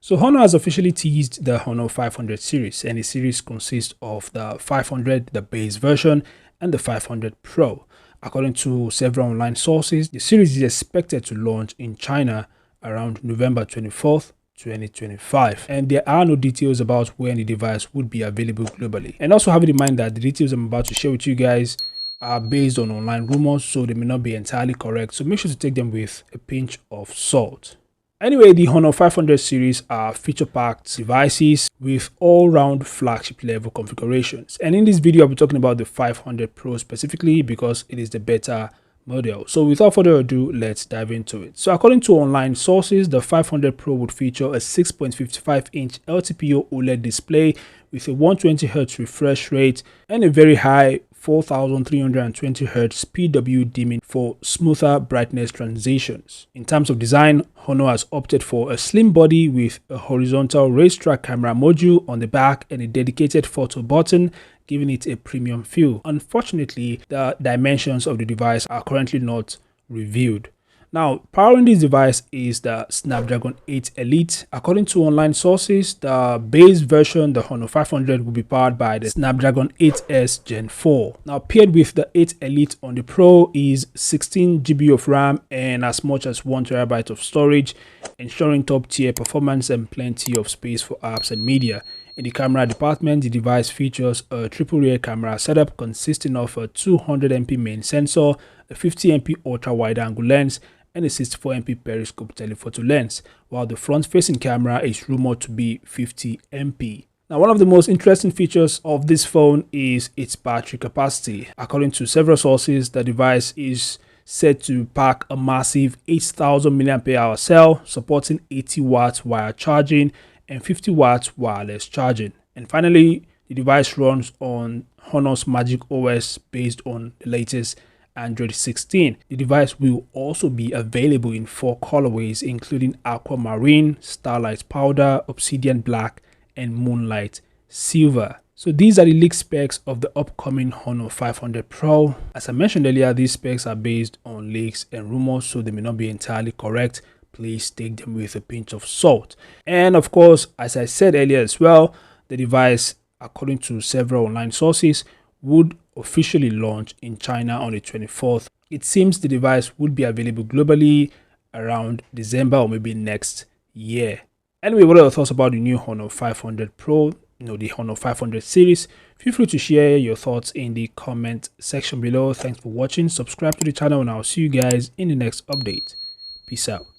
So Honor has officially teased the Honor 500 series, and the series consists of the 500, the base version, and the 500 Pro. According to several online sources, the series is expected to launch in China around November 24th, 2025, and there are no details about when the device would be available globally. And also have in mind that the details I'm about to share with you guys are based on online rumors, so they may not be entirely correct, so make sure to take them with a pinch of salt. Anyway, the Honor 500 series are feature-packed devices with all-round flagship level configurations. And in this video, I'll be talking about the 500 Pro specifically because it is the better model. So without further ado, let's dive into it. So according to online sources, the 500 Pro would feature a 6.55-inch LTPO OLED display with a 120Hz refresh rate and a very high 4320Hz PW dimming for smoother brightness transitions. In terms of design, Honor has opted for a slim body with a horizontal racetrack camera module on the back and a dedicated photo button, giving it a premium feel. Unfortunately, the dimensions of the device are currently not revealed. Now, powering this device is the Snapdragon 8 Elite. According to online sources, the base version, the Honor 500, will be powered by the Snapdragon 8S Gen 4. Now, paired with the 8 Elite on the Pro is 16 GB of RAM and as much as 1 TB of storage, ensuring top-tier performance and plenty of space for apps and media. In the camera department, the device features a triple rear camera setup consisting of a 200MP main sensor, a 50MP ultra-wide-angle lens, and a 64MP periscope telephoto lens, while the front-facing camera is rumored to be 50MP. Now, one of the most interesting features of this phone is its battery capacity. According to several sources, the device is said to pack a massive 8000 mAh cell, supporting 80 watts wire charging and 50 watts wireless charging. And finally, the device runs on Honor's Magic OS based on the latest Android 16. The device will also be available in 4 colorways, including aquamarine, starlight powder, obsidian black, and moonlight silver. So these are the leaked specs of the upcoming Honor 500 Pro. As I mentioned earlier, these specs are based on leaks and rumors, so they may not be entirely correct. Please take them with a pinch of salt. And of course, as I said earlier as well, the device, according to several online sources, would officially launch in China on the 24th. It seems the device would be available globally around December or maybe next year. Anyway, what are your thoughts about the new Honor 500 Pro, the Honor 500 series? Feel free to share your thoughts in the comment section below. Thanks for watching. Subscribe to the channel and I'll see you guys in the next update. Peace out.